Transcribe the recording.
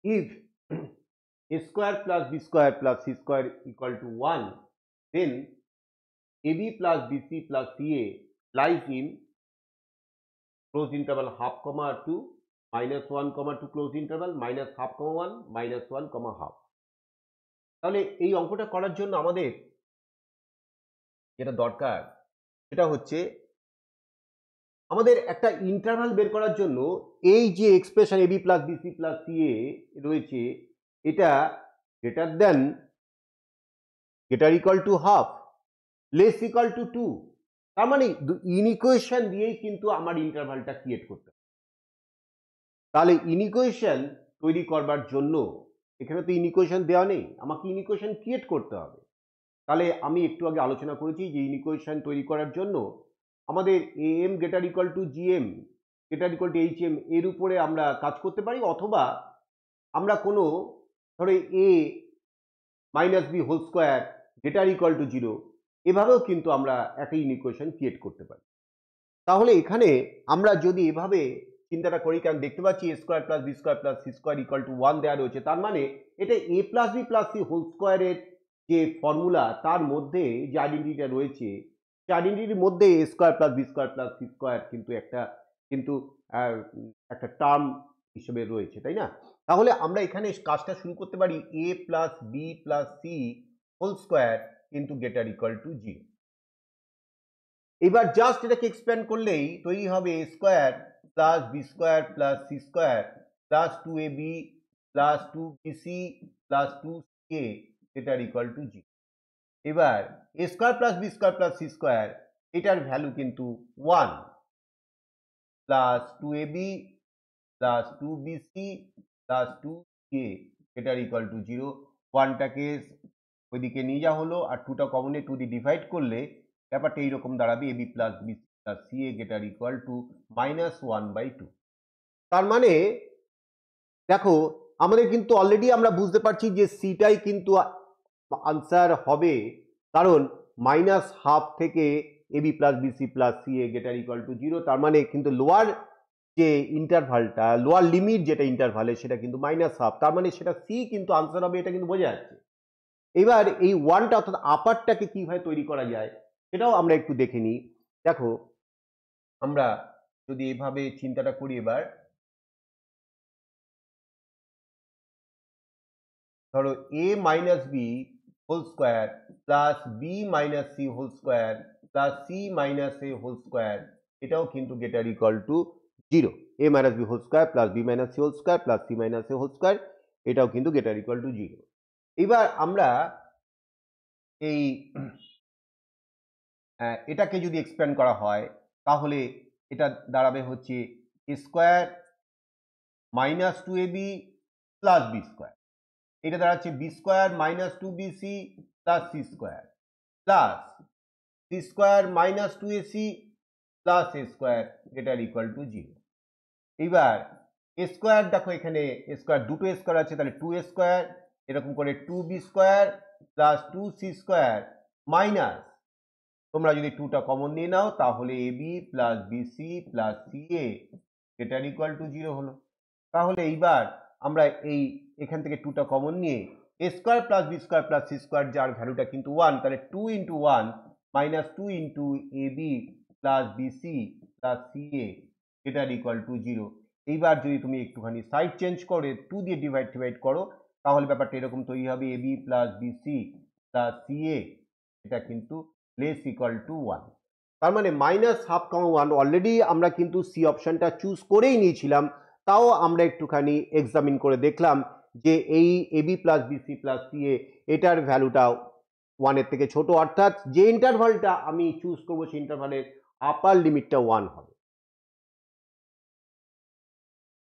if a square plus b square plus c square equal to 1, then ab plus bc plus ca lies in close interval half comma 2 minus 1 comma 2 close interval minus half comma 1 minus 1 comma half। তাহলে এই অঙ্কটা করার জন্য আমাদের যেটা দরকার সেটা হচ্ছে আমাদের একটা ইন্টারভাল বের করার জন্য এই যে expression ab plus B C plus C A রয়েছে এটা greater than greater equal to half less equal to 2, তার মানে ইনইকুয়েশন দিয়েই কিন্তু আমার ইন্টারভালটা ক্রিয়েট করতে হবে। তাহলে ইনইকুয়েশন তৈরি করবার জন্য এখানে তো ইনইকুয়েশন দেওয়া নেই, আমাকে ইনইকুয়েশন ক্রিয়েট করতে হবে। তাহলে আমি একটু আগে আলোচনা করেছি যে ইনইকুয়েশন তৈরি করার জন্য আমাদের am greater equal two gm greater equal two hm এর উপরে আমরা কাজ করতে পারি, অথবা আমরা কোনো ধরো a minus B whole square greater equal to 0 এভাবেও কিন্তু আমরা একটা ইনইকুয়েশন ক্রিয়েট করতে পারি। তাহলে এখানে আমরা যদি এভাবে চিন্তাটা করি, কারণ দেখতে পাচ্ছি a square plus B square plus C square equal to 1 দেওয়া রয়েছে, তার মানে এটা a plus B plus C whole স্কোয়ারের যে ফর্মুলা তার মধ্যে যে আইডেন্টিটিটা রয়েছে সেই আইডেন্টিটির মধ্যে a square plus B square plus C square কিন্তু একটা টার্ম হিসেবে রয়েছে, তাই না? তাহলে আমরা এখানে কাজটা শুরু করতে পারি a plus B plus C whole square কিন্তু গ্রেটার ইকুয়াল টু 0। এবার জাস্ট এটাকে এক্সপ্যান্ড করলেই তৈরি হবে a square plus B square plus C square plus 2ab plus 2bc plus 2ca greater equal to 0। এবার a square plus B square plus C square এটার value কিন্তু 1 plus 2ab plus 2bc plus 2ca greater equal to 0। 1টাকে ওইদিকে নিয়ে যাওয়া হলো আর 2টা কমনে 2 দিয়ে ডিভাইড করলে ব্যাপারটা এইরকম দাঁড়াবে ab plus B C plus C A greater equal to -1/2। তার মানে দেখো আমাদের কিন্তু অলরেডি আমরা বুঝতে পারছি যে সিটাই কিন্তু আনসার হবে, কারণ -1/2 থেকে ab plus B C plus C A greater equal to 0, তার মানে কিন্তু লোয়ার যে ইন্টারভালটা লোয়ার লিমিট যেটা ইন্টারভালে সেটা কিন্তু -1/2, তার মানে সেটা সি কিন্তু আনসার হবে, এটা কিন্তু বোঝা যাচ্ছে। এবার এই 1টা অর্থাৎ আপারটাকে কিভাবে তৈরি করা যায় সেটাও আমরা একটু দেখে নিই। দেখো আমরা যদি এভাবে চিন্তাটা করি, এবার ধরো a minus B whole square plus B minus C whole square plus C minus A whole square এটাও কিন্তু greater equal to 0। a minus B whole square plus B minus C whole square plus C minus A whole square এটাও কিন্তু greater equal to 0। এবার আমরা এই এটাকে যদি expand করা হয় তাহলে এটা দাঁড়াবে হচ্ছে a square minus 2ab plus B square, এটা দাঁড়াচ্ছে B square minus 2bc plus C square plus C square minus 2ac plus A square greater equal to 0। এবার এ স্কোয়ার দেখো এখানে এ স্কোয়ার দুটো স্কোয়ার আছে, তাহলে 2a স্কোয়ার এরকম করে 2b square plus 2c square minus তোমরা যদি 2টা কমন নিয়ে নাও তাহলে ab plus B C plus C A greater equal to 0 হলো। তাহলে এইবার আমরা এখান থেকে 2টা কমন নিয়ে a square plus B square plus C square যার ভ্যালুটা কিন্তু 1, তাহলে 2 into 1 minus 2 into ab plus B C plus C A greater equal to 0। এইবার যদি তুমি একটুখানি সাইড চেঞ্জ করে 2 দিয়ে ডিভাইড করো তাহলে ব্যাপারটা এরকম তৈরি হবে ab plus B C plus C A এটা কিন্তু লেস ইকুয়াল টু 1। তার মানে -1/2, অলরেডি আমরা কিন্তু সি অপশনটা চুজ করেই নিয়েছিলাম, তাও আমরা একটুখানি এক্সামিন করে দেখলাম যে এই ab plus B C plus C A এটার ভ্যালুটা 1-এর থেকে ছোট, অর্থাৎ যে ইন্টারভালটা আমি চুজ করবো সেই ইন্টারভালের আপার লিমিটটা 1 হবে।